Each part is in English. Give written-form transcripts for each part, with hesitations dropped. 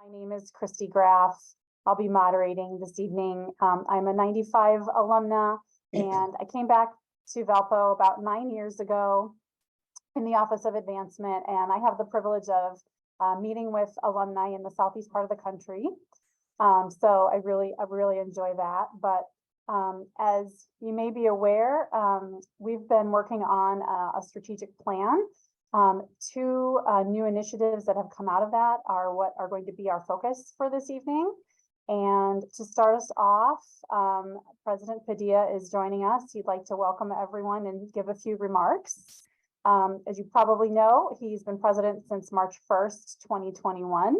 My name is Christy Graff. I'll be moderating this evening. I'm a 95 alumna, and I came back to Valpo about 9 years ago in the Office of Advancement, and I have the privilege of meeting with alumni in the southeast part of the country. So I really enjoy that. But as you may be aware, we've been working on a strategic plan. Two new initiatives that have come out of that are what are going to be our focus for this evening. And to start us off, President Padilla is joining us. He'd like to welcome everyone and give a few remarks. As you probably know, he's been president since March 1st, 2021,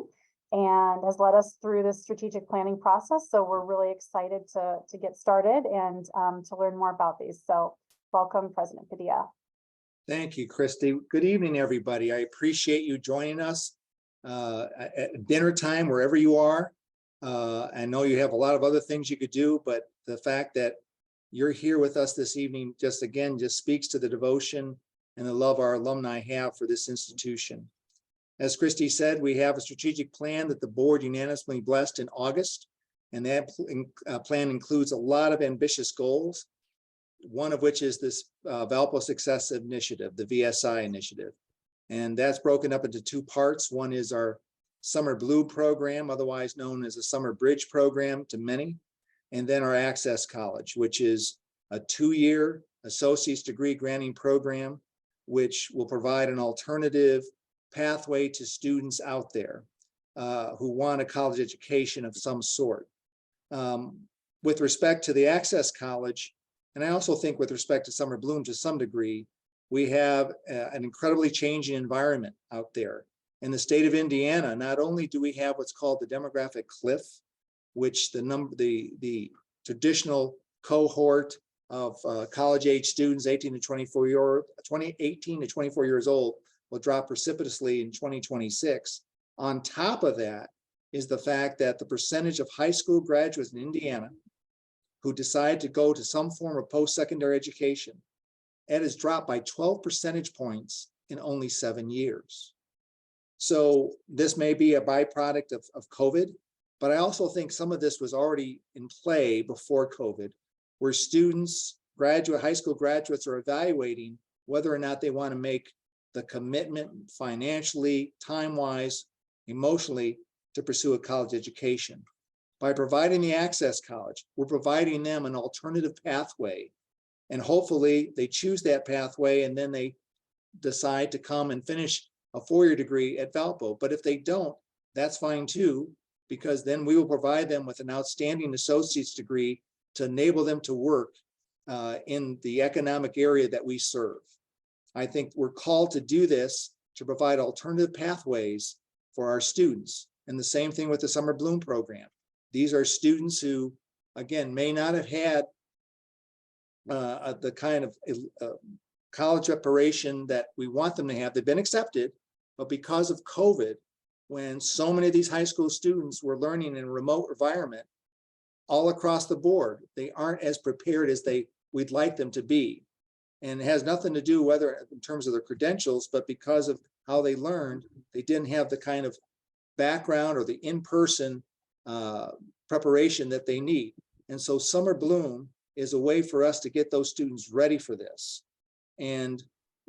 and has led us through this strategic planning process. So we're really excited to get started and to learn more about these. So welcome, President Padilla. Thank you, Christy. Good evening, everybody. I appreciate you joining us at dinner time, wherever you are. I know you have a lot of other things you could do, but the fact that you're here with us this evening just speaks to the devotion and the love our alumni have for this institution. As Christy said, we have a strategic plan that the board unanimously blessed in August, and that plan includes a lot of ambitious goals, one of which is this Valpo Success Initiative, the VSI initiative. And that's broken up into two parts. One is our Summer Blue program, otherwise known as a Summer Bridge program to many. And then our Access College, which is a 2-year associate's degree granting program, which will provide an alternative pathway to students out there who want a college education of some sort. With respect to the Access College, and I also think with respect to Summer Bloom to some degree, we have an incredibly changing environment out there. In the state of Indiana, not only do we have what's called the demographic cliff, which the traditional cohort of college-age students, 18 to 24 years old, will drop precipitously in 2026. On top of that is the fact that the percentage of high school graduates in Indiana who decide to go to some form of post-secondary education, it has dropped by 12 percentage points in only 7 years. So this may be a byproduct of COVID, but I also think some of this was already in play before COVID, where students, high school graduates are evaluating whether or not they want to make the commitment financially, time-wise, emotionally to pursue a college education. By providing the Access College, we're providing them an alternative pathway, and hopefully they choose that pathway and then they decide to come and finish a 4-year degree at Valpo. But if they don't, that's fine too, because then we will provide them with an outstanding associate's degree to enable them to work in the economic area that we serve. I think we're called to do this to provide alternative pathways for our students. And the same thing with the Summer Bloom program. These are students who, again, may not have had the kind of college preparation that we want them to have. They've been accepted, but because of COVID, when so many of these high school students were learning in a remote environment all across the board, they aren't as prepared as we'd like them to be. And it has nothing to do whether in terms of their credentials, but because of how they learned, they didn't have the kind of background or the in-person preparation that they need. And so Summer Bloom is a way for us to get those students ready for this. And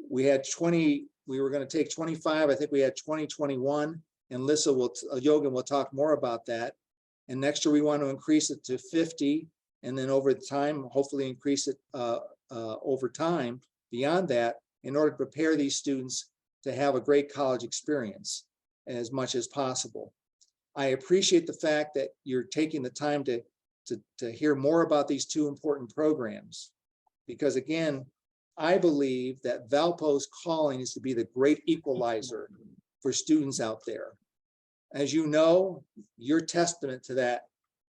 we had 20, we were going to take 25, I think we had 2021, and Yogan will talk more about that. And next year we want to increase it to 50, and then over time, hopefully increase it over time beyond that, in order to prepare these students to have a great college experience as much as possible. I appreciate the fact that you're taking the time to hear more about these two important programs, because again, I believe that Valpo's calling is to be the great equalizer for students out there. As you know, you're testament to that.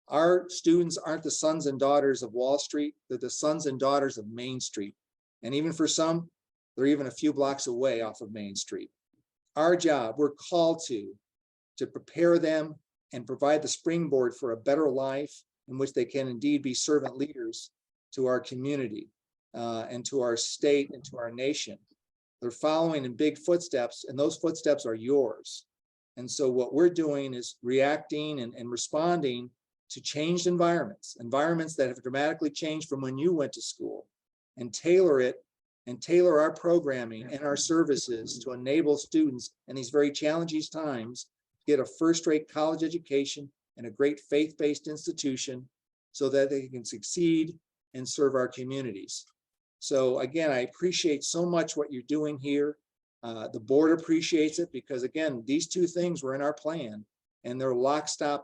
Our students aren't the sons and daughters of Wall Street, they're the sons and daughters of Main Street. And even for some, they're even a few blocks away off of Main Street. Our job, we're called to prepare them and provide the springboard for a better life in which they can indeed be servant leaders to our community and to our state and to our nation. They're following in big footsteps, and those footsteps are yours. And so what we're doing is reacting and responding to changed environments that have dramatically changed from when you went to school, and tailor our programming and our services to enable students in these very challenging times to get a first-rate college education and a great faith-based institution so that they can succeed and serve our communities. So again, I appreciate so much what you're doing here. The board appreciates it because, again, these two things were in our plan and they're lockstep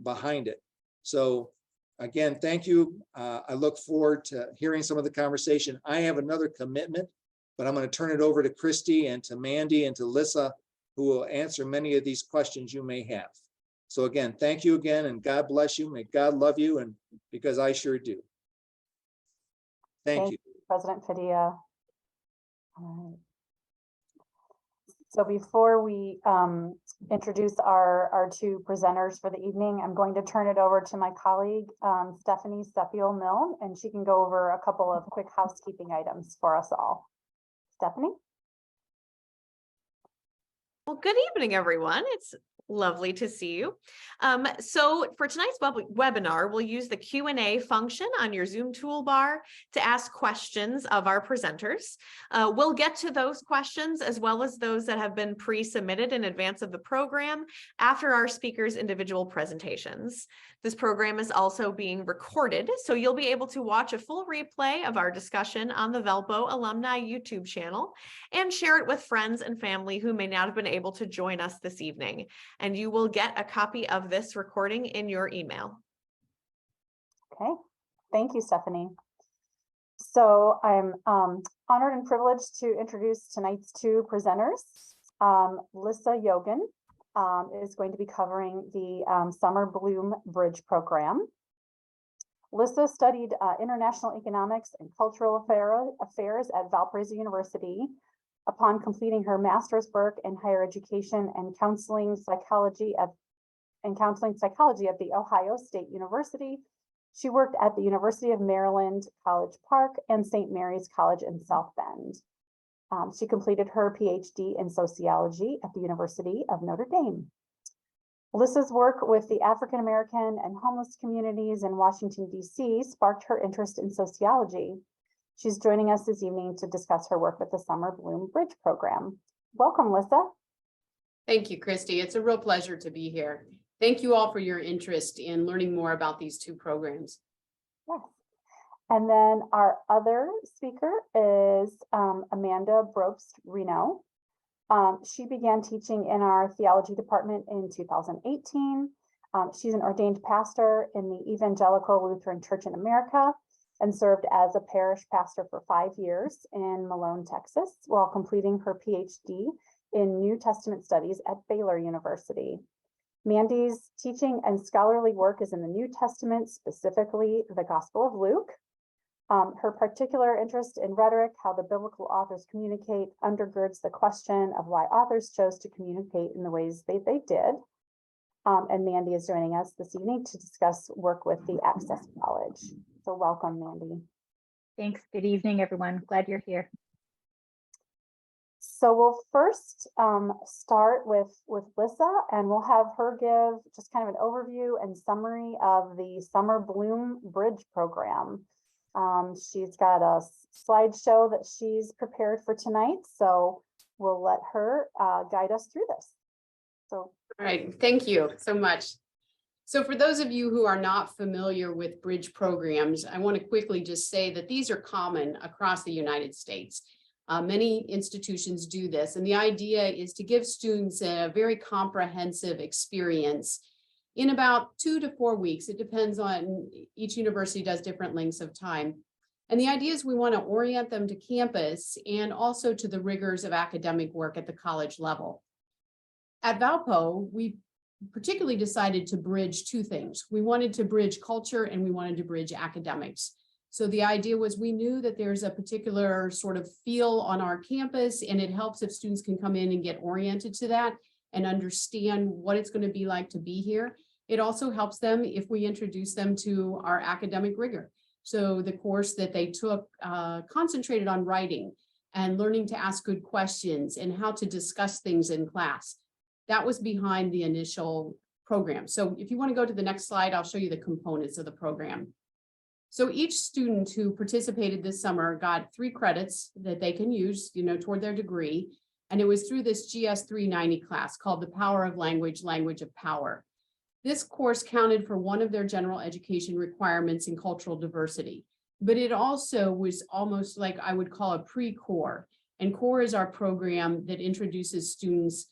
behind it. So again, thank you. I look forward to hearing some of the conversation. I have another commitment, but I'm going to turn it over to Christy and to Mandy and to Lissa, who will answer many of these questions you may have. So again, thank you again, and God bless you. May God love you, and because I sure do. Thank you. President Padilla. All right. So before we introduce our two presenters for the evening, I'm going to turn it over to my colleague, Stephanie Seppiel-Milne, and she can go over a couple of quick housekeeping items for us all. Stephanie? Well, good evening, everyone. It's lovely to see you. So for tonight's webinar, we'll use the Q&A function on your Zoom toolbar to ask questions of our presenters. We'll get to those questions as well as those that have been pre-submitted in advance of the program after our speakers' individual presentations. This program is also being recorded, so you'll be able to watch a full replay of our discussion on the Valpo Alumni YouTube channel and share it with friends and family who may not have been able to join us this evening. And you will get a copy of this recording in your email. Okay, thank you, Stephanie. So I'm honored and privileged to introduce tonight's two presenters. Lissa Yogan is going to be covering the Summer Bloom Bridge program. Lissa studied international economics and cultural affairs at Valparaiso University. Upon completing her master's work in higher education and counseling psychology at the Ohio State University, she worked at the University of Maryland, College Park, and St. Mary's College in South Bend. She completed her PhD in sociology at the University of Notre Dame. Lissa's work with the African American and homeless communities in Washington, D.C. sparked her interest in sociology. She's joining us this evening to discuss her work with the Summer Bloom Bridge program. Welcome, Lissa. Thank you, Christy. It's a real pleasure to be here. Thank you all for your interest in learning more about these two programs. Yes. And then our other speaker is Amanda Brobst-Reno. She began teaching in our theology department in 2018. She's an ordained pastor in the Evangelical Lutheran Church in America and served as a parish pastor for 5 years in Malone, Texas, while completing her PhD in New Testament Studies at Baylor University. Mandy's teaching and scholarly work is in the New Testament, specifically the Gospel of Luke. Her particular interest in rhetoric, how the biblical authors communicate, undergirds the question of why authors chose to communicate in the ways they did. And Mandy is joining us this evening to discuss work with the Access College. So welcome, Mandy. Thanks. Good evening, everyone. Glad you're here. So we'll first start with Lissa, and we'll have her give just kind of an overview and summary of the Summer Bloom Bridge program. She's got a slideshow that she's prepared for tonight, so we'll let her guide us through this. So, all right, thank you so much. So for those of you who are not familiar with bridge programs, I want to quickly just say that these are common across the United States. Many institutions do this, and the idea is to give students a very comprehensive experience in about 2 to 4 weeks. It depends on, each university does different lengths of time. And the idea is we want to orient them to campus and also to the rigors of academic work at the college level. At Valpo, we particularly decided to bridge two things. We wanted to bridge culture and we wanted to bridge academics. So the idea was we knew that there's a particular sort of feel on our campus, and it helps if students can come in and get oriented to that and understand what it's going to be like to be here. It also helps them if we introduce them to our academic rigor. So the course that they took concentrated on writing and learning to ask good questions and how to discuss things in class. That was behind the initial program. So if you want to go to the next slide, I'll show you the components of the program. So each student who participated this summer got 3 credits that they can use, toward their degree. And it was through this GS 390 class called The Power of Language, Language of Power. This course counted for one of their general education requirements in cultural diversity, but it also was almost like I would call a pre-core. And core is our program that introduces students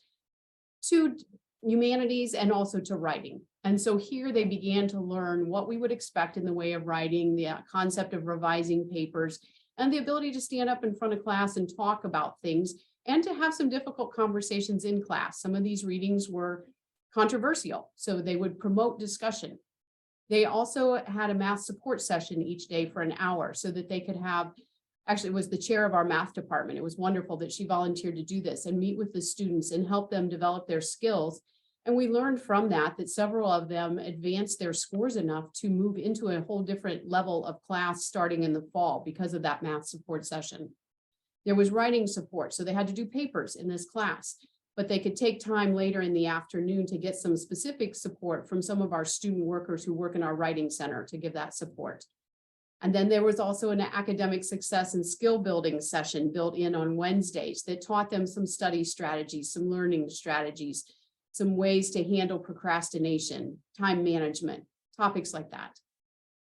to humanities and also to writing. And so here they began to learn what we would expect in the way of writing, the concept of revising papers, and the ability to stand up in front of class and talk about things and to have some difficult conversations in class. Some of these readings were controversial, so they would promote discussion. They also had a math support session each day for an hour so that they could have, actually it was the chair of our math department. It was wonderful that she volunteered to do this and meet with the students and help them develop their skills. And we learned from that several of them advanced their scores enough to move into a whole different level of class starting in the fall because of that math support session. There was writing support, so they had to do papers in this class, but they could take time later in the afternoon to get some specific support from some of our student workers who work in our writing center to give that support. And then there was also an academic success and skill building session built in on Wednesdays that taught them some study strategies, some learning strategies, some ways to handle procrastination, time management, topics like that.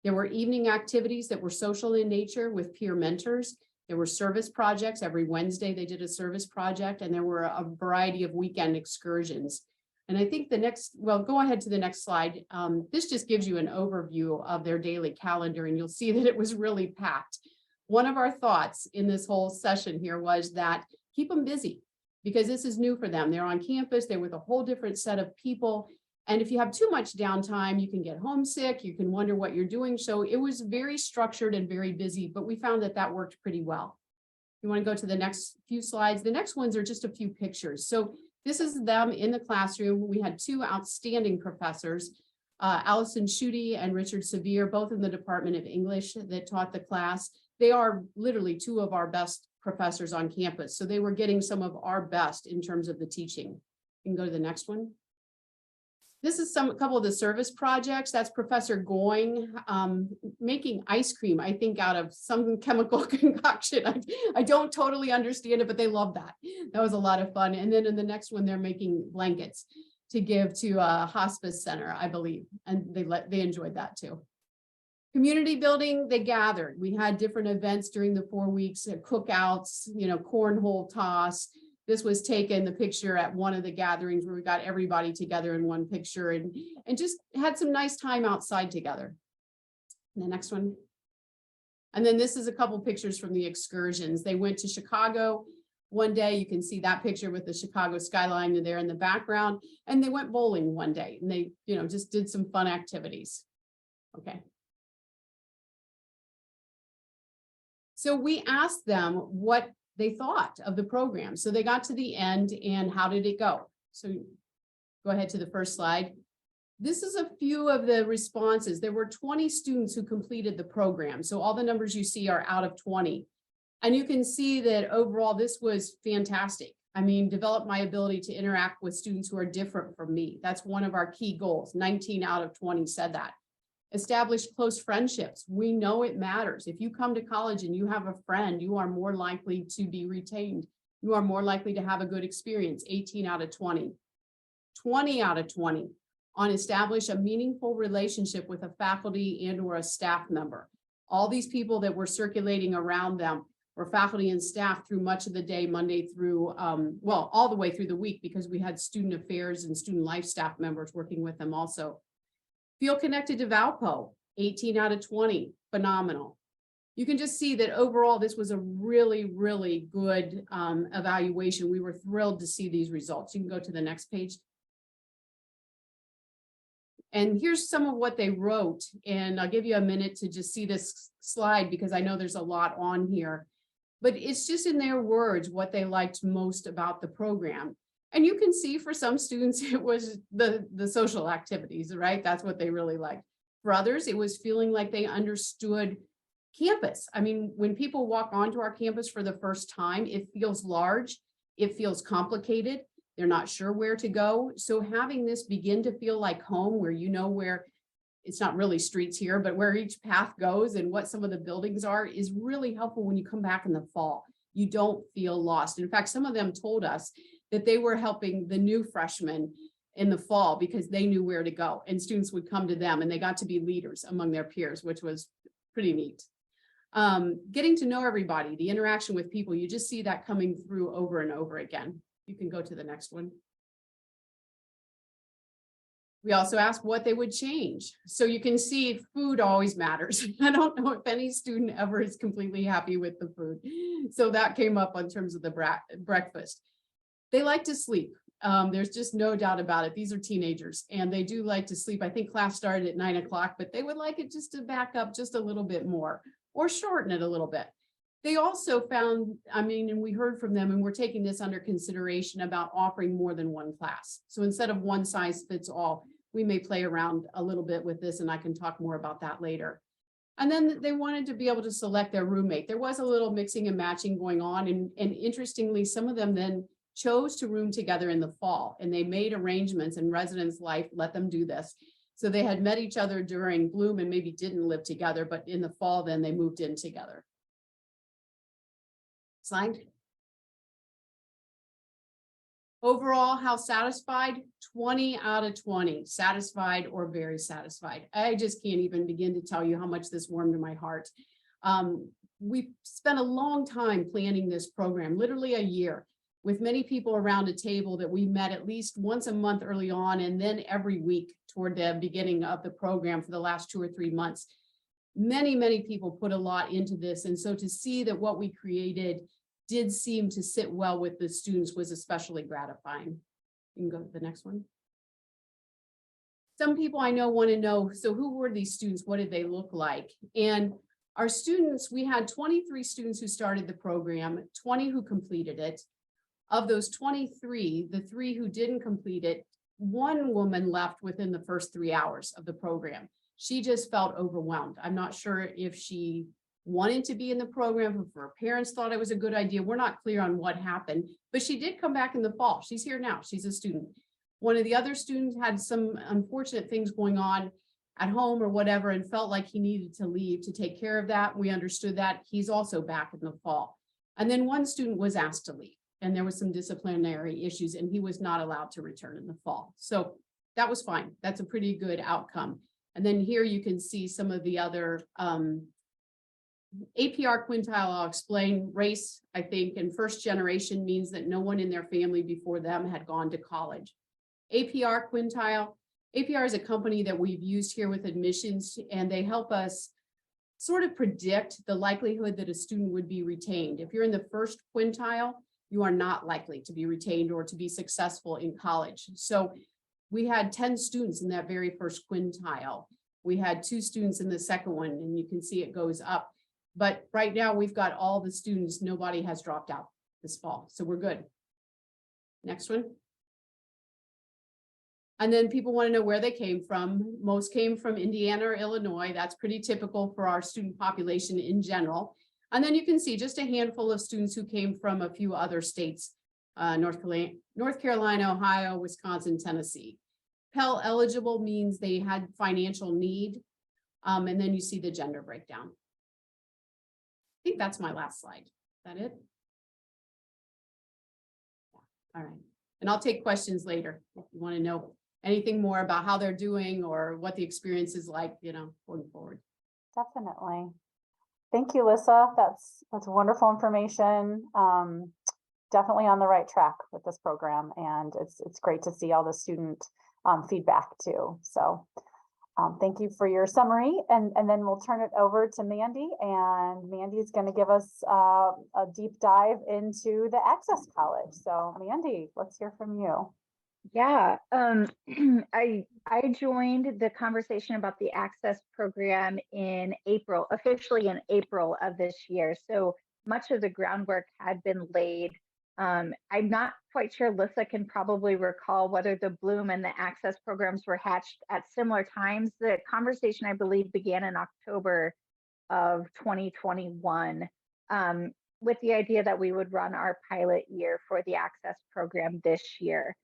There were evening activities that were social in nature with peer mentors. There were service projects. Every Wednesday they did a service project, and there were a variety of weekend excursions. And I think go ahead to the next slide. This just gives you an overview of their daily calendar, and you'll see that it was really packed. One of our thoughts in this whole session here was that keep them busy, because this is new for them. They're on campus, they're with a whole different set of people. And if you have too much downtime, you can get homesick, you can wonder what you're doing. So it was very structured and very busy, but we found that worked pretty well. You want to go to the next few slides. The next ones are just a few pictures. So this is them in the classroom. We had 2 outstanding professors, Allison Schutte and Richard Sevier, both in the Department of English that taught the class. They are literally 2 of our best professors on campus. So they were getting some of our best in terms of the teaching. You can go to the next one. This is a couple of the service projects. That's Professor Going making ice cream, I think, out of some chemical concoction. I don't totally understand it, but they love that. That was a lot of fun. And then in the next one, they're making blankets to give to a hospice center, I believe. And they enjoyed that too. Community building, they gathered. We had different events during the 4 weeks, cookouts, cornhole toss. This was taken, the picture at one of the gatherings where we got everybody together in one picture and just had some nice time outside together. And the next one. And then this is a couple pictures from the excursions. They went to Chicago one day. You can see that picture with the Chicago skyline there in the background. And they went bowling one day and they, just did some fun activities. Okay. So we asked them what they thought of the program. So they got to the end and how did it go? So go ahead to the first slide. This is a few of the responses. There were 20 students who completed the program. So all the numbers you see are out of 20. And you can see that overall, this was fantastic. I mean, develop my ability to interact with students who are different from me. That's one of our key goals. 19 out of 20 said that. Establish close friendships. We know it matters. If you come to college and you have a friend, you are more likely to be retained. You are more likely to have a good experience. 18 out of 20. 20 out of 20 on establish a meaningful relationship with a faculty and or a staff member. All these people that were circulating around them were faculty and staff through much of the day, Monday through, all the way through the week, because we had student affairs and student life staff members working with them also. Feel connected to Valpo, 18 out of 20, phenomenal. You can just see that overall, this was a really, really good evaluation. We were thrilled to see these results. You can go to the next page. And here's some of what they wrote. And I'll give you a minute to just see this slide because I know there's a lot on here. But it's just in their words what they liked most about the program. And you can see for some students, it was the social activities, right? That's what they really liked. For others, it was feeling like they understood campus. I mean, when people walk onto our campus for the first time, it feels large, it feels complicated, They're not sure where to go. So having this begin to feel like home, where you know where it's not really streets here, but where each path goes and what some of the buildings are, is really helpful when you come back in the fall. You don't feel lost. In fact, some of them told us that they were helping the new freshmen in the fall because they knew where to go, and students would come to them and they got to be leaders among their peers, which was pretty neat. Getting to know everybody, the interaction with people, you just see that coming through over and over again. You can go to the next one. We also asked what they would change. So you can see food always matters. I don't know if any student ever is completely happy with the food. So that came up in terms of the breakfast. They like to sleep. There's just no doubt about it. These are teenagers and they do like to sleep. I think class started at 9 o'clock, but they would like it just to back up just a little bit more or shorten it a little bit. They also found, and we heard from them, and we're taking this under consideration about offering more than one class. So instead of one size fits all, we may play around a little bit with this, and I can talk more about that later. And then they wanted to be able to select their roommate. There was a little mixing and matching going on. And interestingly, some of them then chose to room together in the fall, and they made arrangements, and residence life let them do this. So they had met each other during bloom and maybe didn't live together, but in the fall, then they moved in together. Slide. Overall, how satisfied? 20 out of 20, satisfied or very satisfied. I just can't even begin to tell you how much this warmed my heart. We spent a long time planning this program, literally a year, with many people around a table that we met at least once a month early on, and then every week toward the beginning of the program for the last 2 or 3 months. Many, many people put a lot into this. And so to see that what we created did seem to sit well with the students was especially gratifying. You can go to the next one. Some people I know want to know, so who were these students? What did they look like? And our students, we had 23 students who started the program, 20 who completed it. Of those 23, the 3 who didn't complete it, 1 woman left within the first 3 hours of the program. She just felt overwhelmed. I'm not sure if she wanted to be in the program, if her parents thought it was a good idea. We're not clear on what happened, but she did come back in the fall. She's here now. She's a student. One of the other students had some unfortunate things going on at home or whatever, and felt like he needed to leave to take care of that. We understood that. He's also back in the fall. And then 1 student was asked to leave, and there was some disciplinary issues, and he was not allowed to return in the fall. So that was fine. That's a pretty good outcome. And then here you can see some of the other APR quintile. I'll explain. Race, I think, and first generation means that no one in their family before them had gone to college. APR quintile. APR is a company that we've used here with admissions, and they help us sort of predict the likelihood that a student would be retained. If you're in the first quintile, you are not likely to be retained or to be successful in college. So we had 10 students in that very first quintile. We had 2 students in the second one, and you can see it goes up. But right now we've got all the students. Nobody has dropped out this fall. So we're good. Next one. And then people want to know where they came from. Most came from Indiana or Illinois. That's pretty typical for our student population in general. And then you can see just a handful of students who came from a few other states, North Carolina, Ohio, Wisconsin, Tennessee. Pell eligible means they had financial need. And then you see the gender breakdown. I think that's my last slide. Is that it? Yeah. All right. And I'll take questions later if you want to know anything more about how they're doing or what the experience is like, going forward. Definitely. Thank you, Lisa. That's wonderful information. Definitely on the right track with this program, and it's great to see all the student feedback too. So thank you for your summary, and then we'll turn it over to Mandy, and Mandy is going to give us a deep dive into the Access College. So Mandy, let's hear from you. Yeah, I joined the conversation about the Access program in April, officially in April of this year. So much of the groundwork had been laid. I'm not quite sure, Lisa can probably recall whether the Bloom and the Access programs were hatched at similar times. The conversation, I believe, began in October of 2021. with the idea that we would run our pilot year for the Access program this year.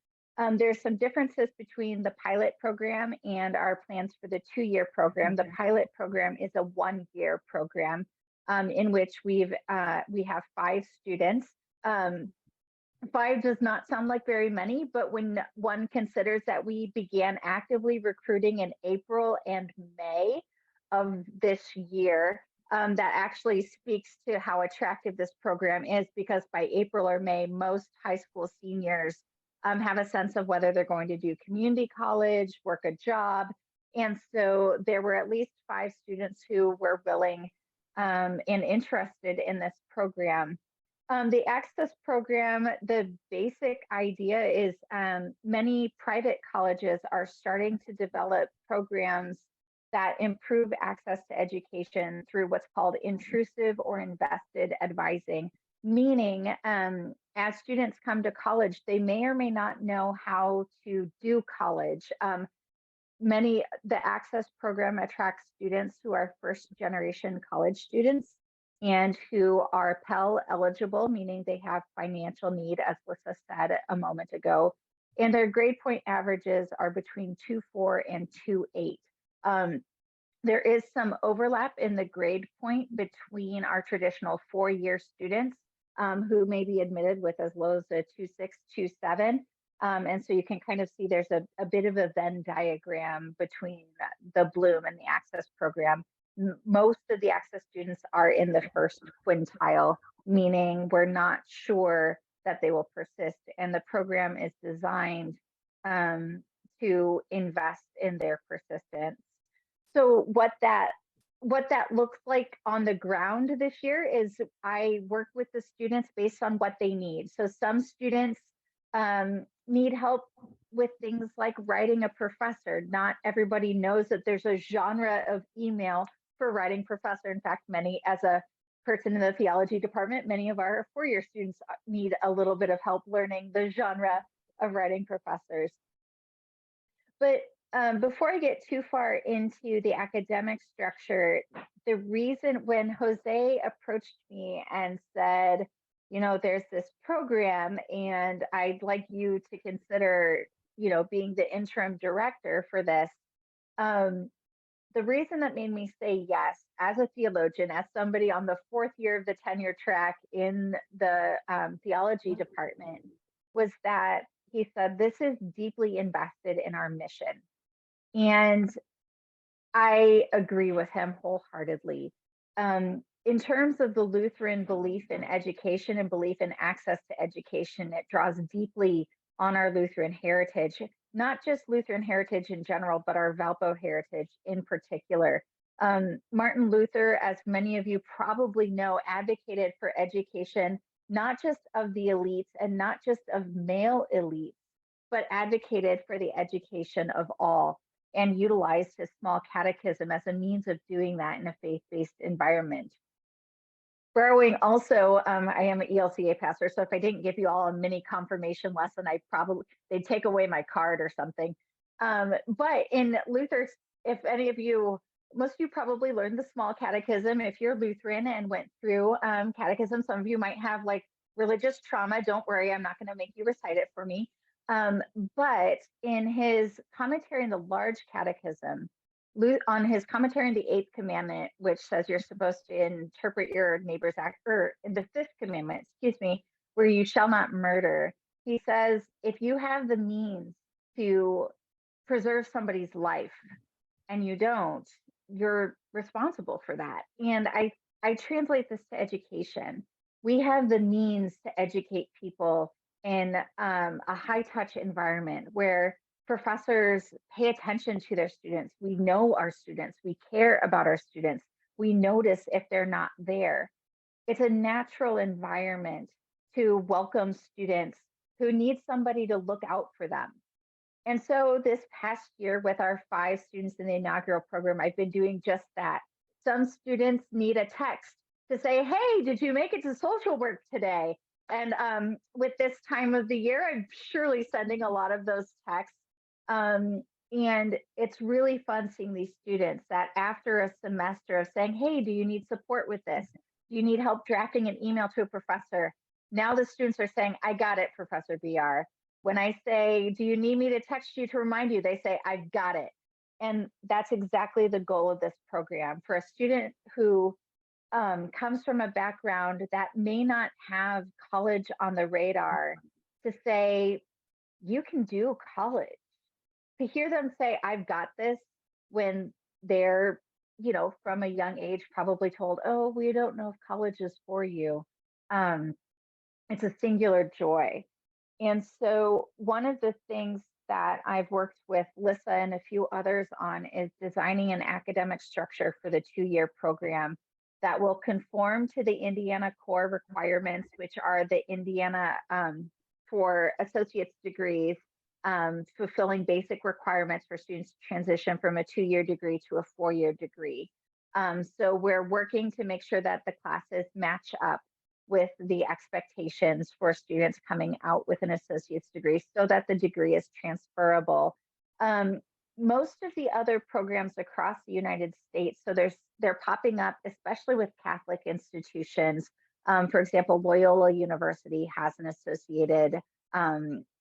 There's some differences between the pilot program and our plans for the 2-year program. The pilot program is a 1-year program in which we have 5 students. 5 does not sound like very many, but when one considers that we began actively recruiting in April and May of this year, that actually speaks to how attractive this program is, because by April or May, most high school seniors have a sense of whether they're going to do community college, work a job. And so there were at least 5 students who were willing and interested in this program. The Access program, the basic idea is many private colleges are starting to develop programs that improve access to education through what's called intrusive or invested advising, meaning as students come to college, they may or may not know how to do college. The Access program attracts students who are first generation college students and who are Pell eligible, meaning they have financial need, as Lissa said a moment ago. And their grade point averages are between 2.4 and 2.8. There is some overlap in the grade point between our traditional 4-year students who may be admitted with as low as a 2.6, 2.7. And so you can kind of see there's a bit of a Venn diagram between the Bloom and the Access program. Most of the Access students are in the first quintile, meaning we're not sure that they will persist. And the program is designed to invest in their persistence. So what that looks like on the ground this year is I work with the students based on what they need. So some students need help with things like writing a professor. Not everybody knows that there's a genre of email for writing professor. In fact, as a person in the theology department, many of our 4-year students need a little bit of help learning the genre of writing professors. But before I get too far into the academic structure, the reason when Jose approached me and said, there's this program and I'd like you to consider, being the interim director for this. The reason that made me say yes, as a theologian, as somebody on the 4th year of the tenure track in the theology department, was that he said, this is deeply invested in our mission. And I agree with him wholeheartedly. In terms of the Lutheran belief in education and belief in access to education, it draws deeply on our Lutheran heritage, not just Lutheran heritage in general, but our Valpo heritage in particular. Martin Luther, as many of you probably know, advocated for education, not just of the elites and not just of male elites, but advocated for the education of all, and utilized his small catechism as a means of doing that in a faith-based environment. Borrowing also, I am an ELCA pastor, so if I didn't give you all a mini confirmation lesson, they'd take away my card or something. But in Luther's, if any of you, most of you probably learned the small catechism. If you're Lutheran and went through catechism, some of you might have like religious trauma. Don't worry, I'm not going to make you recite it for me. But in his commentary in the large catechism, on his commentary on the 8th commandment, which says you're supposed to interpret your neighbor's act, or in the 5th commandment, where you shall not murder, he says, if you have the means to preserve somebody's life and you don't, you're responsible for that. And I translate this to education. We have the means to educate people in a high touch environment where professors pay attention to their students. We know our students, we care about our students, we notice if they're not there. It's a natural environment to welcome students who need somebody to look out for them. And so this past year with our 5 students in the inaugural program, I've been doing just that. Some students need a text to say, hey, did you make it to social work today? And with this time of the year, I'm surely sending a lot of those texts. And it's really fun seeing these students that after a semester of saying, hey, do you need support with this? Do you need help drafting an email to a professor? Now the students are saying, I got it, Professor BR. When I say, do you need me to text you to remind you? They say, I've got it. And that's exactly the goal of this program. For a student who comes from a background that may not have college on the radar, to say, you can do college. To hear them say, I've got this, when they're, from a young age, probably told, oh, we don't know if college is for you. It's a singular joy. And so one of the things that I've worked with Lissa and a few others on is designing an academic structure for the 2-year program that will conform to the Indiana core requirements, which are the Indiana for associate's degrees, fulfilling basic requirements for students to transition from a 2-year degree to a 4-year degree. So we're working to make sure that the classes match up with the expectations for students coming out with an associate's degree so that the degree is transferable. Most of the other programs across the United States, so they're popping up, especially with Catholic institutions. For example, Loyola University has an associated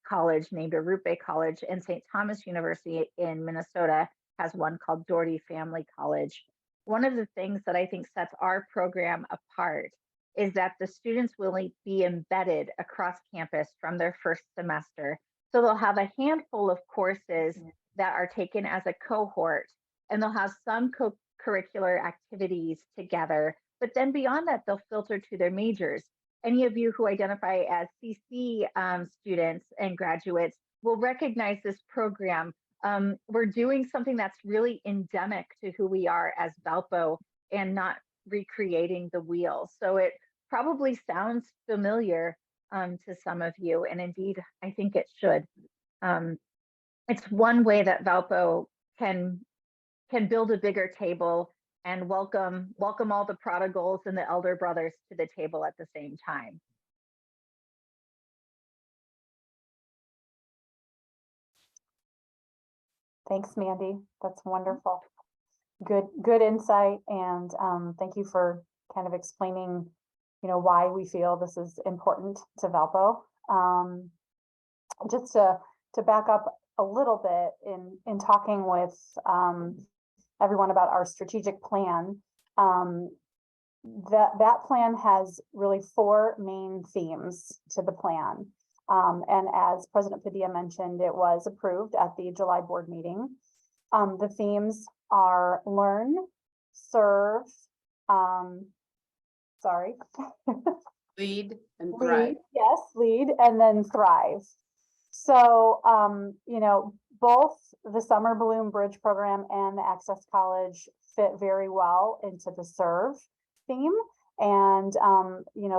college named Arupe College, and St. Thomas University in Minnesota has one called Doherty Family College. One of the things that I think sets our program apart is that the students will be embedded across campus from their first semester. So they'll have a handful of courses that are taken as a cohort, and they'll have some co-curricular activities together. But then beyond that, they'll filter to their majors. Any of you who identify as CC students and graduates will recognize this program. We're doing something that's really endemic to who we are as Valpo and not recreating the wheel. So it probably sounds familiar to some of you, and indeed, I think it should. It's one way that Valpo can build a bigger table and welcome all the prodigals and the elder brothers to the table at the same time. Thanks, Mandy. That's wonderful. Good insight, and thank you for kind of explaining, why we feel this is important to Valpo. Just to back up a little bit in talking with everyone about our strategic plan, that plan has really 4 main themes to the plan. And as President Padilla mentioned, it was approved at the July board meeting. The themes are learn, serve, Lead and thrive. lead, yes, lead, and then thrive. So, both the Summer Bloom Bridge program and the Access College fit very well into the serve theme. And,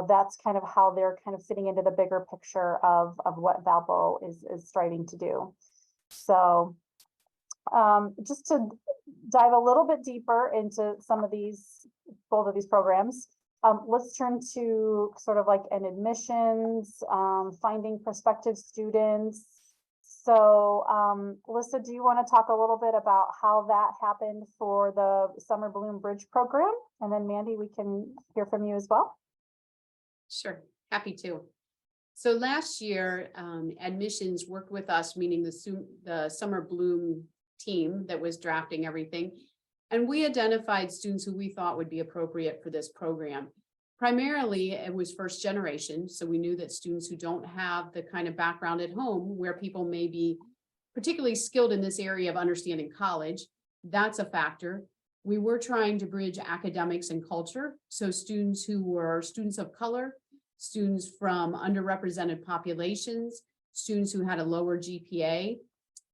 that's kind of how they're kind of fitting into the bigger picture of what Valpo is striving to do. So, just to dive a little bit deeper into both of these programs, let's turn to sort of like an admissions, finding prospective students. So, Lissa, do you want to talk a little bit about how that happened for the Summer Bloom Bridge program? And then Mandy, we can hear from you as well. Sure, happy to. So last year, admissions worked with us, meaning the Summer Bloom team that was drafting everything. And we identified students who we thought would be appropriate for this program. Primarily, it was first generation. So we knew that students who don't have the kind of background at home where people may be particularly skilled in this area of understanding college, that's a factor. We were trying to bridge academics and culture. So students who were students of color, students from underrepresented populations, students who had a lower GPA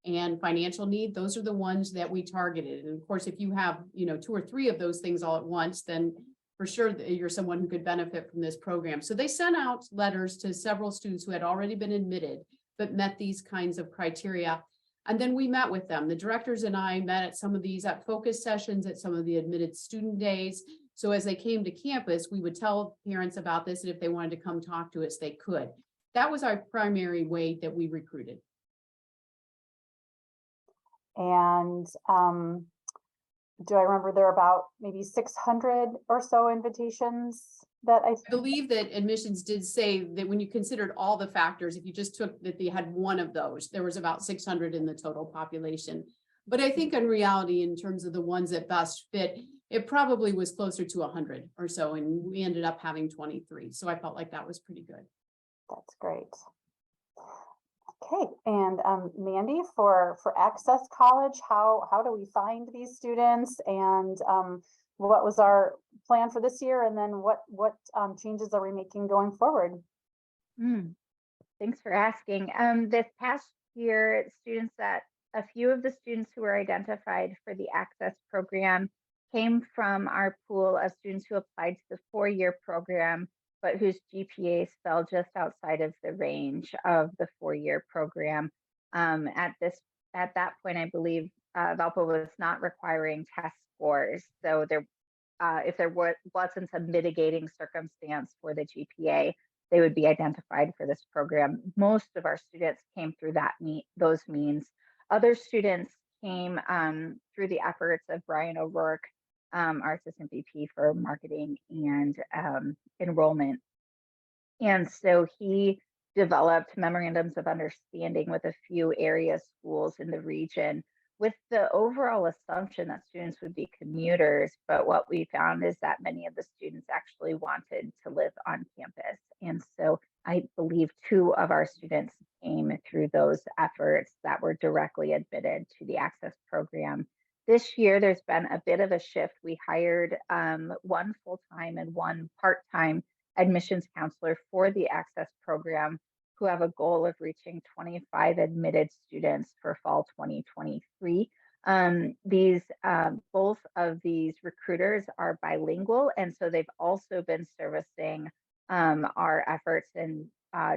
and financial need, those are the ones that we targeted. And of course, if you have, 2 or 3 of those things all at once, then for sure you're someone who could benefit from this program. So they sent out letters to several students who had already been admitted, but met these kinds of criteria. And then we met with them. The directors and I met at some of these at focus sessions, at some of the admitted student days. So as they came to campus, we would tell parents about this, and if they wanted to come talk to us, they could. That was our primary way that we recruited. And do I remember there are about maybe 600 or so invitations that I believe that admissions did say that when you considered all the factors, if you just took that they had one of those, there was about 600 in the total population. But I think in reality, in terms of the ones that best fit, it probably was closer to 100 or so, and we ended up having 23. So I felt like that was pretty good. That's great. Okay, and Mandy, for Access College, how do we find these students, and what was our plan for this year, and then what changes are we making going forward? Thanks for asking. This past year, a few of the students who were identified for the Access program came from our pool of students who applied to the 4-year program, but whose GPAs fell just outside of the range of the 4-year program. At that point, I believe Valpo was not requiring test scores. So if there wasn't a mitigating circumstance for the GPA, they would be identified for this program. Most of our students came through those means. Other students came through the efforts of Brian O'Rourke, our assistant VP for marketing and enrollment. And so he developed memorandums of understanding with a few area schools in the region, with the overall assumption that students would be commuters. But what we found is that many of the students actually wanted to live on campus. And so I believe 2 of our students came through those efforts that were directly admitted to the Access program. This year, there's been a bit of a shift. We hired 1 full-time and 1 part-time admissions counselor for the Access program, who have a goal of reaching 25 admitted students for fall 2023. Both of these recruiters are bilingual, and so they've also been servicing our efforts in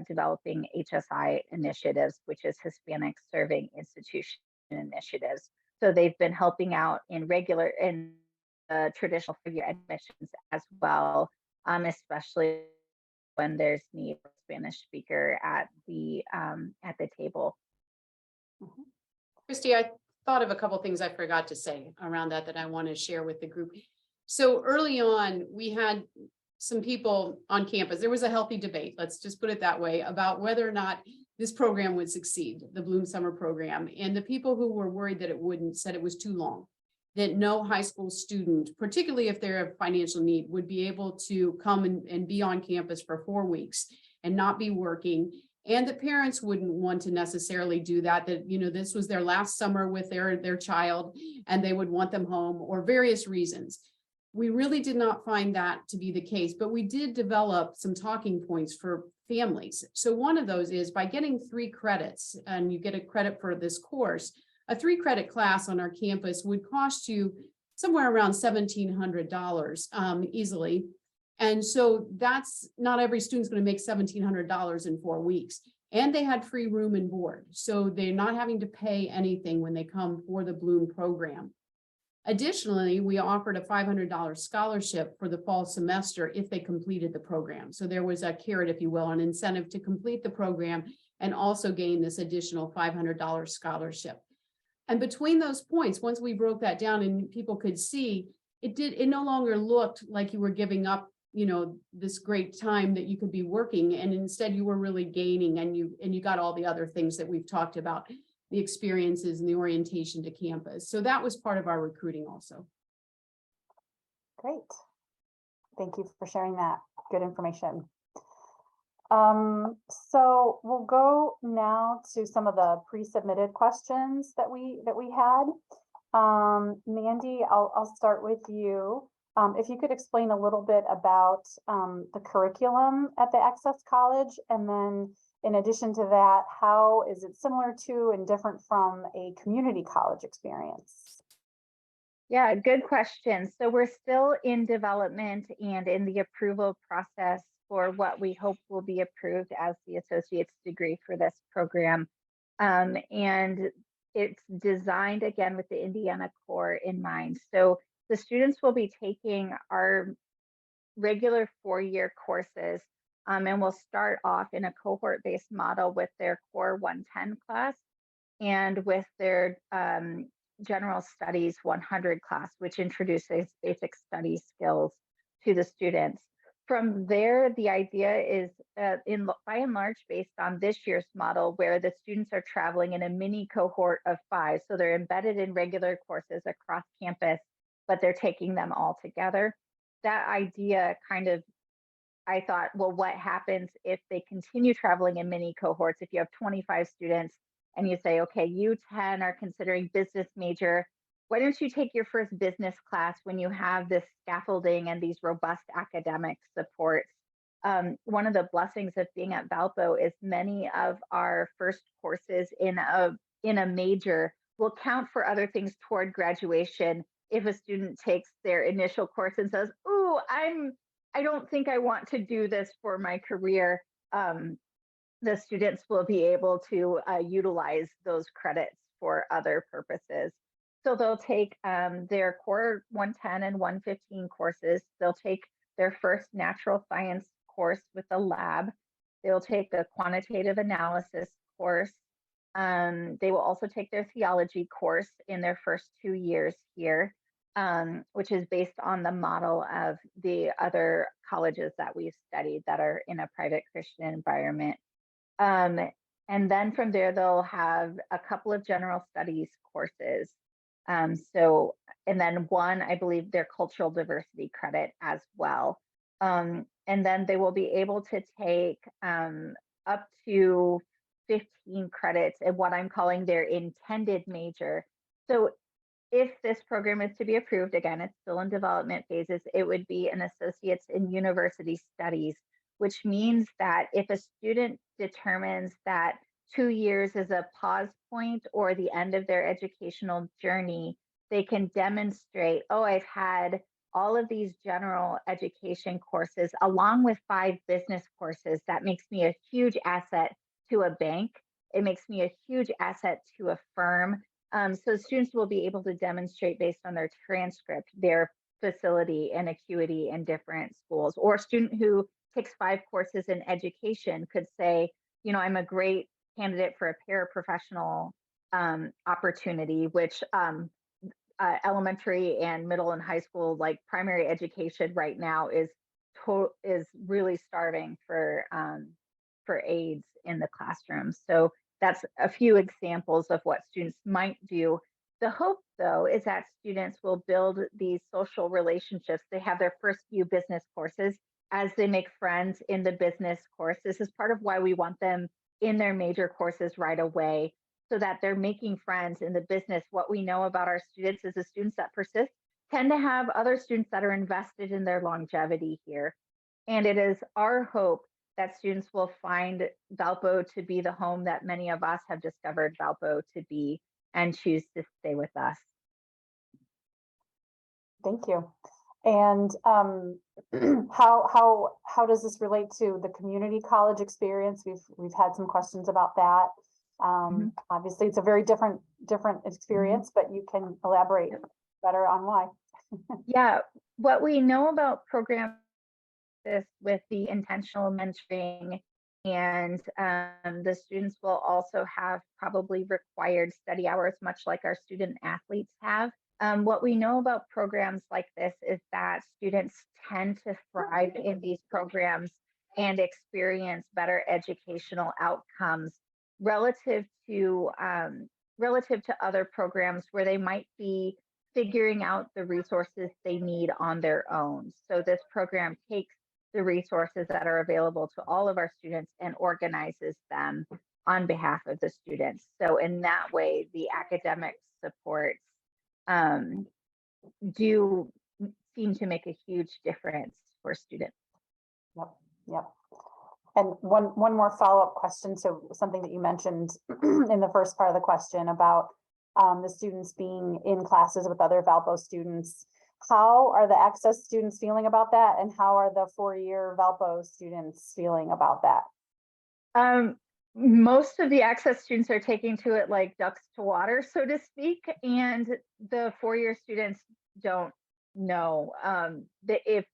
developing HSI initiatives, which is Hispanic Serving Institution initiatives. So they've been helping out in traditional 4-year admissions as well, especially when there's need for a Spanish speaker at the table. Christy, I thought of a couple things I forgot to say around that I want to share with the group. So early on, we had some people on campus. There was a healthy debate, let's just put it that way, about whether or not this program would succeed, the Bloom Summer Program. And the people who were worried that it wouldn't said it was too long, that no high school student, particularly if they're of financial need, would be able to come and be on campus for 4 weeks and not be working. And the parents wouldn't want to necessarily do that, this was their last summer with their child and they would want them home, or various reasons. We really did not find that to be the case, but we did develop some talking points for families. So one of those is by getting 3 credits, and you get a credit for this course, a 3-credit class on our campus would cost you somewhere around $1,700 easily. And so that's not every student's going to make $1,700 in 4 weeks. And they had free room and board. So they're not having to pay anything when they come for the Bloom program. Additionally, we offered a $500 scholarship for the fall semester if they completed the program. So there was a carrot, if you will, an incentive to complete the program and also gain this additional $500 scholarship. And between those points, once we broke that down and people could see, it no longer looked like you were giving up, this great time that you could be working, and instead you were really gaining, and you got all the other things that we've talked about, the experiences and the orientation to campus. So that was part of our recruiting also. Great. Thank you for sharing that good information. So we'll go now to some of the pre-submitted questions that we had. Mandy, I'll start with you. If you could explain a little bit about the curriculum at the Access College, and then in addition to that, how is it similar to and different from a community college experience? Yeah, good question. So we're still in development and in the approval process for what we hope will be approved as the associate's degree for this program. And it's designed again with the Indiana core in mind. So the students will be taking our regular 4-year courses, and we'll start off in a cohort-based model with their core 110 class and with their General Studies 100 class, which introduces basic study skills to the students. From there, the idea is by and large based on this year's model, where the students are traveling in a mini cohort of 5. So they're embedded in regular courses across campus, but they're taking them all together. That idea kind of, I thought, well, what happens if they continue traveling in mini cohorts? If you have 25 students and you say, okay, you 10 are considering business major, why don't you take your first business class when you have this scaffolding and these robust academic supports? One of the blessings of being at Valpo is many of our first courses in a major will count for other things toward graduation. If a student takes their initial course and says, "Ooh, I don't think I want to do this for my career," the students will be able to utilize those credits for other purposes. So they'll take their core 110 and 115 courses. They'll take their first natural science course with a lab. They'll take a quantitative analysis course. They will also take their theology course in their first 2 years here, which is based on the model of the other colleges that we've studied that are in a private Christian environment. And then from there, they'll have a couple of general studies courses. And then one, I believe, their cultural diversity credit as well. And then they will be able to take up to 15 credits in what I'm calling their intended major. So if this program is to be approved, again, it's still in development phases, it would be an associate's in university studies, which means that if a student determines that 2 years is a pause point or the end of their educational journey, they can demonstrate, oh, I've had all of these general education courses along with 5 business courses. That makes me a huge asset to a bank. It makes me a huge asset to a firm. So students will be able to demonstrate based on their transcript, their facility and acuity in different schools. Or a student who takes 5 courses in education could say, you know, I'm a great candidate for a paraprofessional opportunity, which elementary and middle and high school, like primary education right now is really starving for aides in the classroom. So that's a few examples of what students might do. The hope, though, is that students will build these social relationships. They have their first few business courses as they make friends in the business course. This is part of why we want them in their major courses right away, so that they're making friends in the business. What we know about our students is the students that persist tend to have other students that are invested in their longevity here. And it is our hope that students will find Valpo to be the home that many of us have discovered Valpo to be and choose to stay with us. Thank you. And how does this relate to the community college experience? We've had some questions about that. Obviously, it's a very different experience, but you can elaborate better on why. Yeah, what we know about programs with the intentional mentoring, and the students will also have probably required study hours, much like our student athletes have. What we know about programs like this is that students tend to thrive in these programs and experience better educational outcomes relative to other programs where they might be figuring out the resources they need on their own. So this program takes the resources that are available to all of our students and organizes them on behalf of the students. So in that way, the academic supports do seem to make a huge difference for students. Yep. And one more follow-up question. So something that you mentioned in the first part of the question about the students being in classes with other Valpo students. How are the Access students feeling about that? And how are the 4-year Valpo students feeling about that? Most of the Access students are taking to it like ducks to water, so to speak. And the 4-year students don't know. If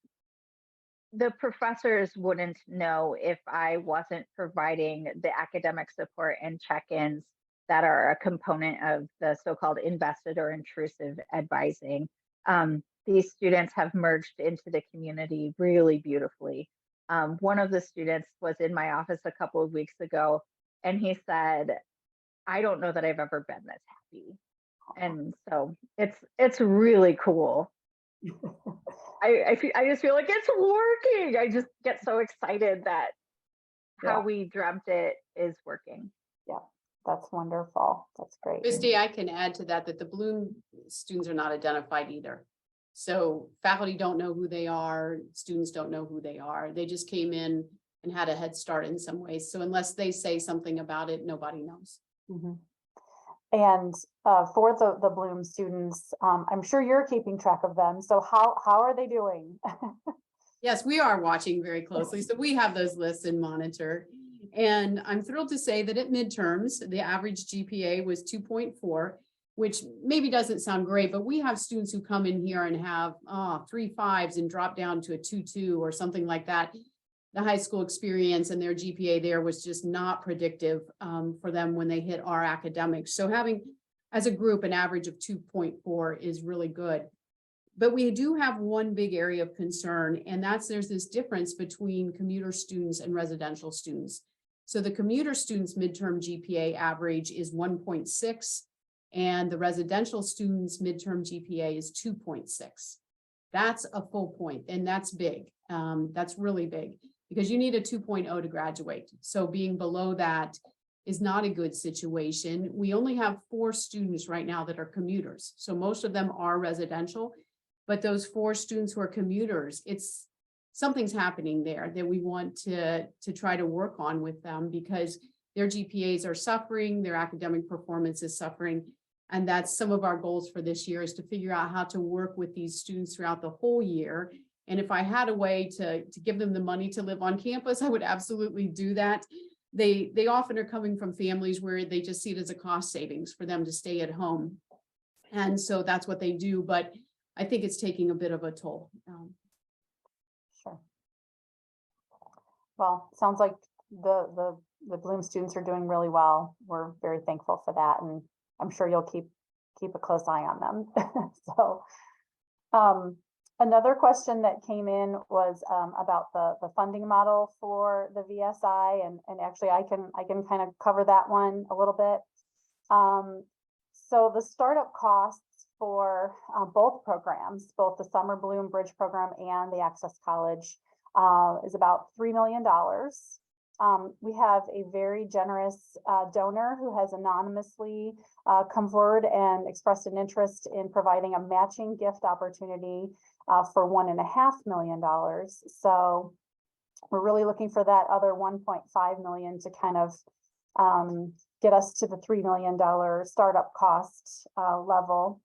the professors wouldn't know if I wasn't providing the academic support and check-ins that are a component of the so-called invested or intrusive advising. These students have merged into the community really beautifully. One of the students was in my office a couple of weeks ago, and he said, I don't know that I've ever been this happy. And so it's really cool. I just feel like it's working. I just get so excited that how we dreamt it is working. Yeah, that's wonderful. That's great. Christy, I can add to that, that the Bloom students are not identified either. So faculty don't know who they are, students don't know who they are. They just came in and had a head start in some ways. So unless they say something about it, nobody knows. Mhm. And for the Bloom students, I'm sure you're keeping track of them. So how are they doing? Yes, we are watching very closely. So we have those lists and monitor. And I'm thrilled to say that at midterms, the average GPA was 2.4, which maybe doesn't sound great, but we have students who come in here and have 3 5s and drop down to a 2.2 or something like that. The high school experience and their GPA there was just not predictive for them when they hit our academics. So having, as a group, an average of 2.4 is really good. But we do have one big area of concern, and that's there's this difference between commuter students and residential students. So the commuter students' midterm GPA average is 1.6, and the residential students' midterm GPA is 2.6. That's a full point, and that's big. That's really big, because you need a 2.0 to graduate. So being below that is not a good situation. We only have 4 students right now that are commuters. So most of them are residential, but those 4 students who are commuters, it's something's happening there that we want to try to work on with them, because their GPAs are suffering, their academic performance is suffering. And that's some of our goals for this year, is to figure out how to work with these students throughout the whole year. And if I had a way to give them the money to live on campus, I would absolutely do that. They often are coming from families where they just see it as a cost savings for them to stay at home. And so that's what they do. But I think it's taking a bit of a toll. Sure. Well, sounds like the Bloom students are doing really well. We're very thankful for that, and I'm sure you'll keep a close eye on them. So, another question that came in was about the funding model for the VSI, and actually I can kind of cover that one a little bit. So the startup costs for both programs, both the Summer Bloom Bridge program and the Access College, is about $3 million. We have a very generous donor who has anonymously come forward and expressed an interest in providing a matching gift opportunity for $1.5 million. So we're really looking for that other $1.5 million to kind of get us to the $3 million startup cost level.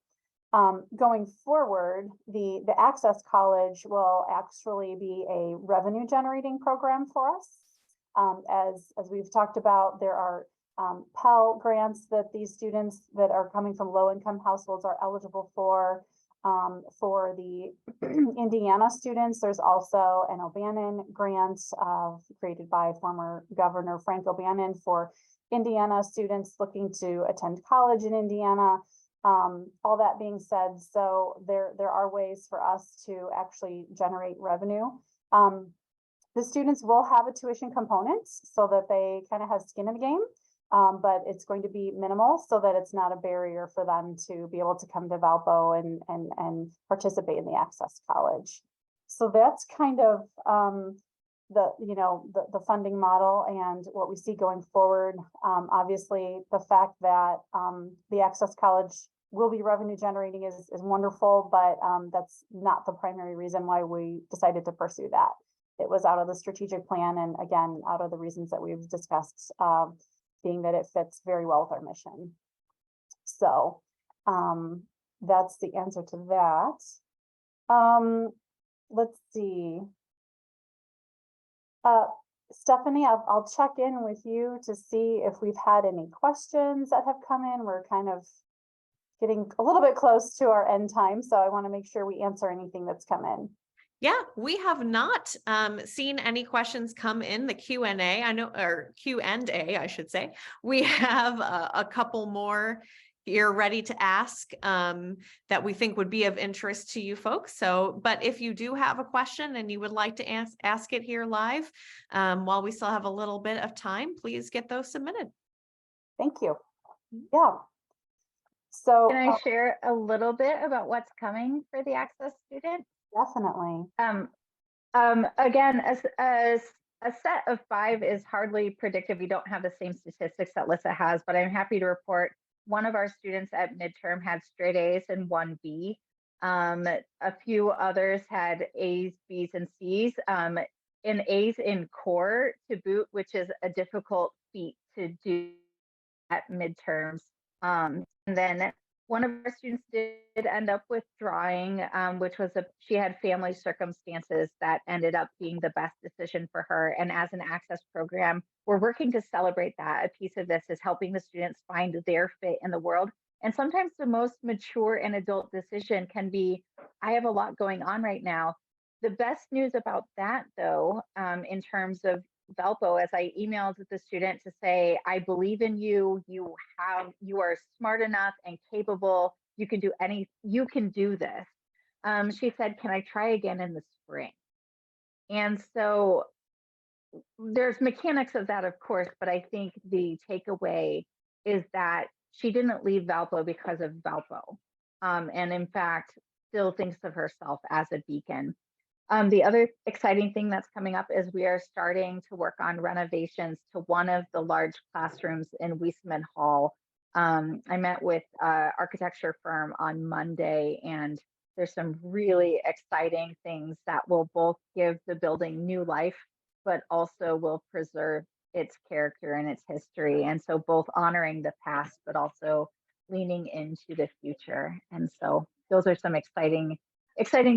Going forward, the Access College will actually be a revenue generating program for us. As we've talked about, there are Pell grants that these students that are coming from low income households are eligible for. For the Indiana students, there's also an O'Bannon grant created by former Governor Frank O'Bannon for Indiana students looking to attend college in Indiana. All that being said, so there are ways for us to actually generate revenue. The students will have a tuition component so that they kind of have skin in the game, but it's going to be minimal so that it's not a barrier for them to be able to come to Valpo and participate in the Access College. So that's kind of the funding model and what we see going forward. Obviously, the fact that the Access College will be revenue generating is wonderful, but that's not the primary reason why we decided to pursue that. It was out of the strategic plan, and again, out of the reasons that we've discussed, being that it fits very well with our mission. So that's the answer to that. Let's see. Stephanie, I'll check in with you to see if we've had any questions that have come in. We're kind of getting a little bit close to our end time, so I want to make sure we answer anything that's come in. Yeah, we have not seen any questions come in the Q&A. I know, or Q&A, I should say. We have a couple more here ready to ask that we think would be of interest to you folks. So, but if you do have a question and you would like to ask it here live, while we still have a little bit of time, please get those submitted. Thank you. Yeah. So Can I share a little bit about what's coming for the Access student? definitely. Again, a set of 5 is hardly predictive. We don't have the same statistics that Lissa has, but I'm happy to report one of our students at midterm had straight A's and 1 B. A few others had A's, B's, and C's. In A's in core to boot, which is a difficult feat to do at midterms. And then one of our students did end up withdrawing, which was she had family circumstances that ended up being the best decision for her. And as an Access program, we're working to celebrate that. A piece of this is helping the students find their fit in the world. And sometimes the most mature and adult decision can be, I have a lot going on right now. The best news about that, though, in terms of Valpo, as I emailed the student to say, I believe in you, you are smart enough and capable, you can do this. She said, can I try again in the spring? And so there's mechanics of that, of course, but I think the takeaway is that she didn't leave Valpo because of Valpo. And in fact, still thinks of herself as a beacon. The other exciting thing that's coming up is we are starting to work on renovations to one of the large classrooms in Weisman Hall. I met with an architecture firm on Monday, and there's some really exciting things that will both give the building new life, but also will preserve its character and its history. And so both honoring the past, but also leaning into the future. And so those are some exciting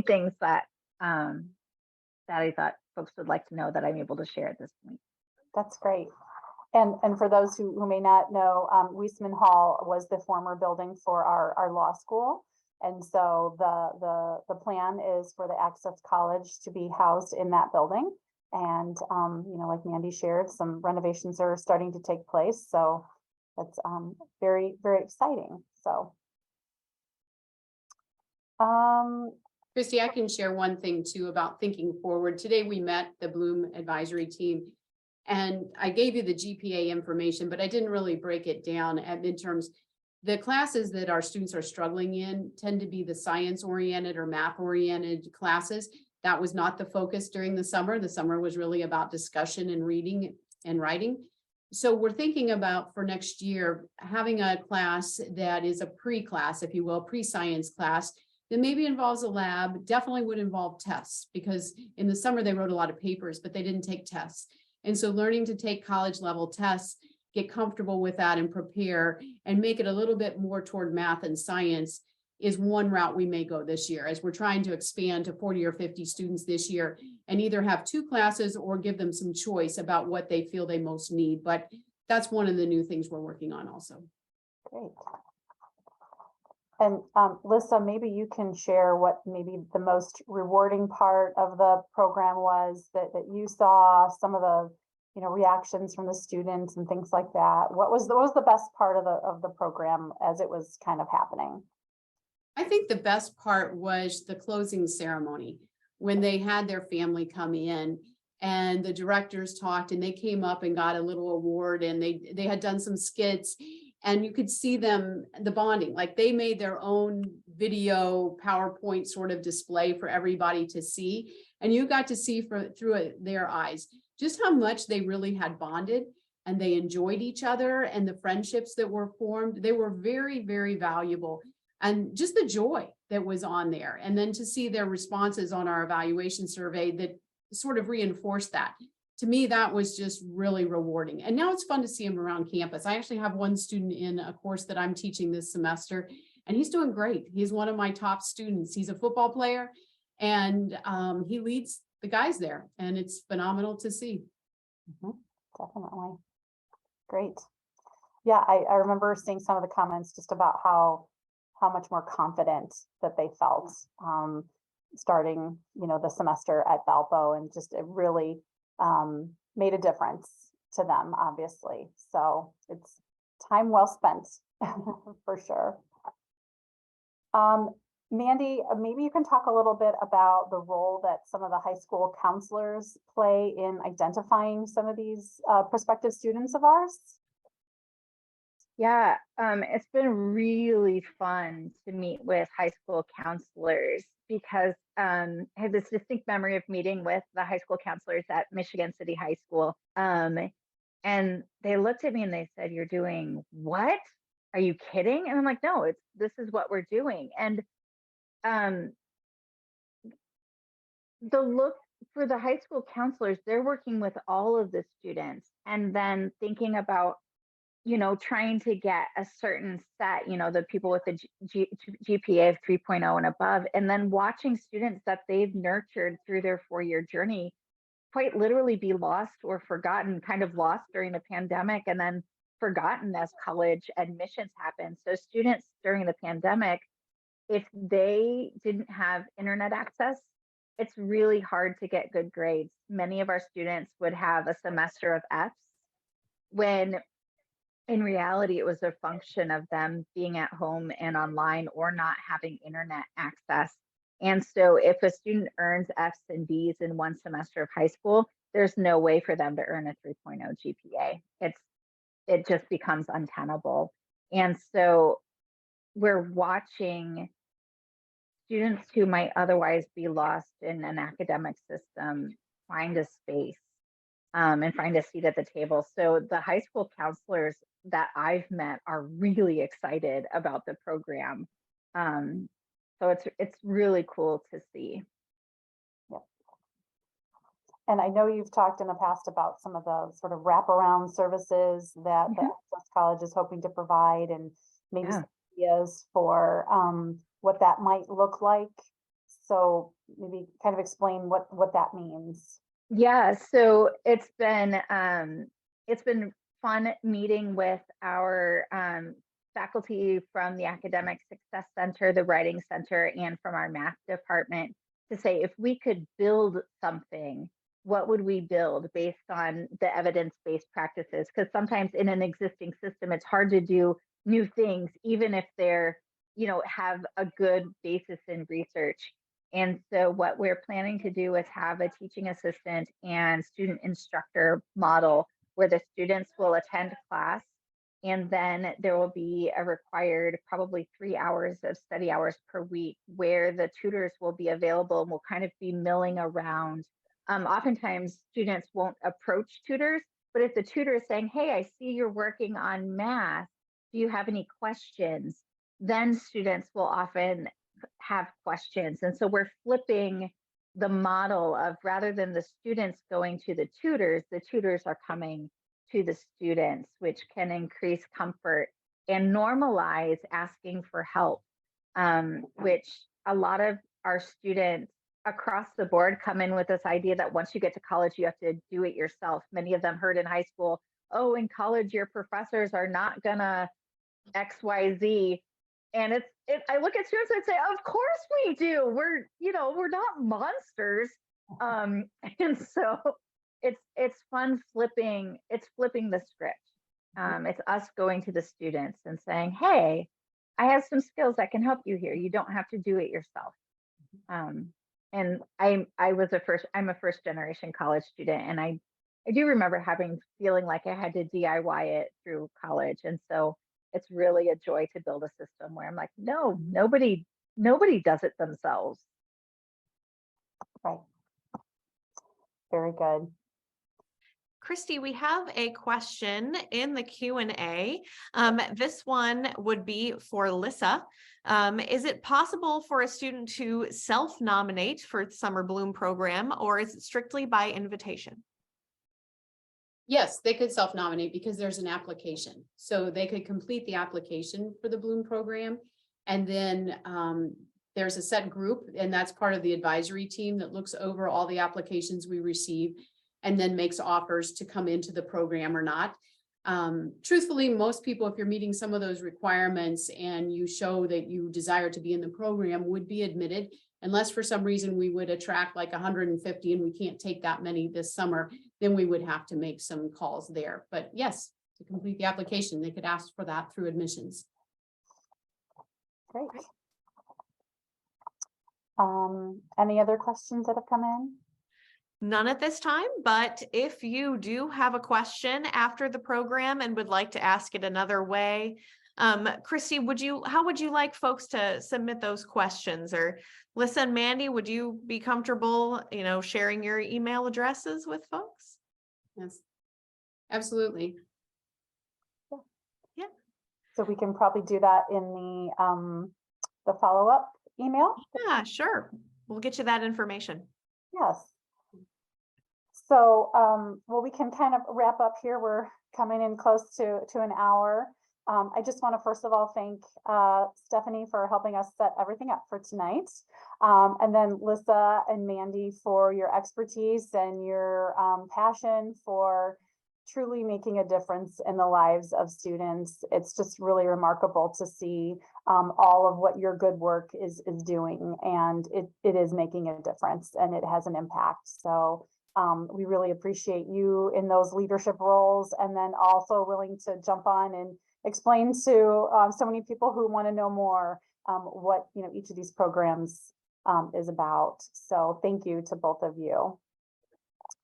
things that I thought folks would like to know that I'm able to share at this point. That's great. And for those who may not know, Weisman Hall was the former building for our law school. And so the plan is for the Access College to be housed in that building. And, like Mandy shared, some renovations are starting to take place. So that's very, very exciting. So. Christy, I can share one thing too about thinking forward. Today we met the Bloom advisory team, and I gave you the GPA information, but I didn't really break it down at midterms. The classes that our students are struggling in tend to be the science oriented or math oriented classes. That was not the focus during the summer. The summer was really about discussion and reading and writing. So we're thinking about for next year, having a class that is a pre-class, if you will, pre-science class that maybe involves a lab, definitely would involve tests, because in the summer they wrote a lot of papers, but they didn't take tests. And so learning to take college level tests, get comfortable with that and prepare and make it a little bit more toward math and science is one route we may go this year, as we're trying to expand to 40 or 50 students this year and either have 2 classes or give them some choice about what they feel they most need. But that's one of the new things we're working on also. Great. And Lissa, maybe you can share what maybe the most rewarding part of the program was that you saw, some of the reactions from the students and things like that. What was the best part of the program as it was kind of happening? I think the best part was the closing ceremony when they had their family come in and the directors talked and they came up and got a little award, and they had done some skits. And you could see them, the bonding, like they made their own video PowerPoint sort of display for everybody to see. And you got to see through their eyes just how much they really had bonded and they enjoyed each other, and the friendships that were formed. They were very, very valuable. And just the joy that was on there. And then to see their responses on our evaluation survey that sort of reinforced that. To me, that was just really rewarding. And now it's fun to see him around campus. I actually have one student in a course that I'm teaching this semester, and he's doing great. He's one of my top students. He's a football player, and he leads the guys there, and it's phenomenal to see. Definitely. Great. Yeah, I remember seeing some of the comments just about how much more confident that they felt. starting, the semester at Valpo, and just it really made a difference to them, obviously. So it's time well spent for sure. Mandy, maybe you can talk a little bit about the role that some of the high school counselors play in identifying some of these prospective students of ours. Yeah, it's been really fun to meet with high school counselors because I have this distinct memory of meeting with the high school counselors at Michigan City High School. And they looked at me and they said, "You're doing what? Are you kidding?" And I'm like, "No, this is what we're doing." And the look for the high school counselors, they're working with all of the students and then thinking about, trying to get a certain set, the people with the GPA of 3.0 and above, and then watching students that they've nurtured through their 4-year journey quite literally be lost or forgotten, kind of lost during the pandemic and then forgotten as college admissions happened. So students during the pandemic, if they didn't have internet access, it's really hard to get good grades. Many of our students would have a semester of Fs when in reality, it was a function of them being at home and online or not having internet access. And so if a student earns Fs and Bs in one semester of high school, there's no way for them to earn a 3.0 GPA. It just becomes untenable. And so we're watching students who might otherwise be lost in an academic system find a space and find a seat at the table. So the high school counselors that I've met are really excited about the program. So it's really cool to see. Yeah. And I know you've talked in the past about some of the sort of wraparound services that the Access College is hoping to provide, and maybe some ideas for what that might look like. So maybe kind of explain what that means. Yeah, so it's been fun meeting with our faculty from the Academic Success Center, the Writing Center, and from our math department to say, if we could build something, what would we build based on the evidence-based practices? Because sometimes in an existing system, it's hard to do new things, even if they're, have a good basis in research. And so what we're planning to do is have a teaching assistant and student instructor model where the students will attend class, and then there will be a required probably 3 hours of study hours per week where the tutors will be available and will kind of be milling around. Oftentimes students won't approach tutors, but if the tutor is saying, "Hey, I see you're working on math, do you have any questions?" Then students will often have questions. And so we're flipping the model of, rather than the students going to the tutors are coming to the students, which can increase comfort and normalize asking for help, which a lot of our students across the board come in with this idea that once you get to college, you have to do it yourself. Many of them heard in high school, "Oh, in college, your professors are not gonna XYZ." And I look at students and say, "Of course we do. We're not monsters." And so it's fun flipping the script. It's us going to the students and saying, "Hey, I have some skills that can help you here. You don't have to do it yourself." And I'm a first generation college student, and I do remember feeling like I had to DIY it through college. And so it's really a joy to build a system where I'm like, no, nobody does it themselves. Right. Very good. Christy, we have a question in the Q&A. This one would be for Lissa. Is it possible for a student to self-nominate for the Summer Bloom program, or is it strictly by invitation? Yes, they could self-nominate because there's an application. So they could complete the application for the Bloom program. And then there's a set group, and that's part of the advisory team that looks over all the applications we receive and then makes offers to come into the program or not. Truthfully, most people, if you're meeting some of those requirements and you show that you desire to be in the program, would be admitted. Unless for some reason we would attract like 150 and we can't take that many this summer, then we would have to make some calls there. But yes, to complete the application, they could ask for that through admissions. Great. Any other questions that have come in? None at this time, but if you do have a question after the program and would like to ask it another way, Christy, how would you like folks to submit those questions? Or Lisa and Mandy, would you be comfortable, sharing your email addresses with folks? Yes, absolutely. Yeah. So we can probably do that in the follow-up email. Yeah, sure. We'll get you that information. Yes. So, well, we can kind of wrap up here. We're coming in close to an hour. I just want to first of all thank Stephanie for helping us set everything up for tonight. And then Lisa and Mandy for your expertise and your passion for truly making a difference in the lives of students. It's just really remarkable to see all of what your good work is doing, and it is making a difference and it has an impact. So we really appreciate you in those leadership roles, and then also willing to jump on and explain to so many people who want to know more what each of these programs is about. So thank you to both of you.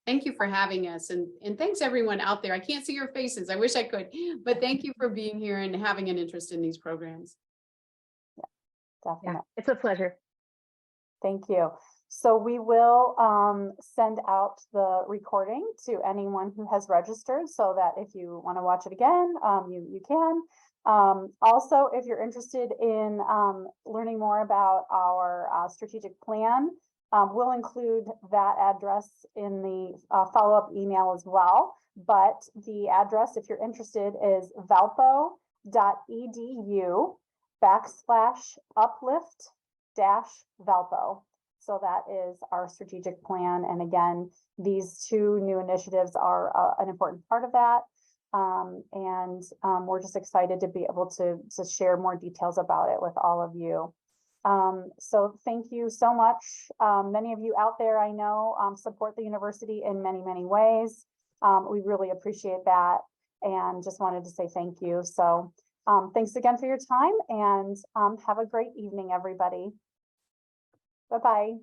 Thank you for having us, and thanks everyone out there. I can't see your faces. I wish I could, but thank you for being here and having an interest in these programs. Yeah, definitely. Yeah, it's a pleasure. Thank you. So we will send out the recording to anyone who has registered, so that if you want to watch it again, you can. Also, if you're interested in learning more about our strategic plan, we'll include that address in the follow-up email as well. But the address, if you're interested, is valpo.edu/uplift-valpo. So that is our strategic plan. And again, these two new initiatives are an important part of that. We're just excited to be able to share more details about it with all of you. So thank you so much. Many of you out there, I know, support the university in many, many ways. We really appreciate that, and just wanted to say thank you. So thanks again for your time, and have a great evening, everybody. Bye-bye.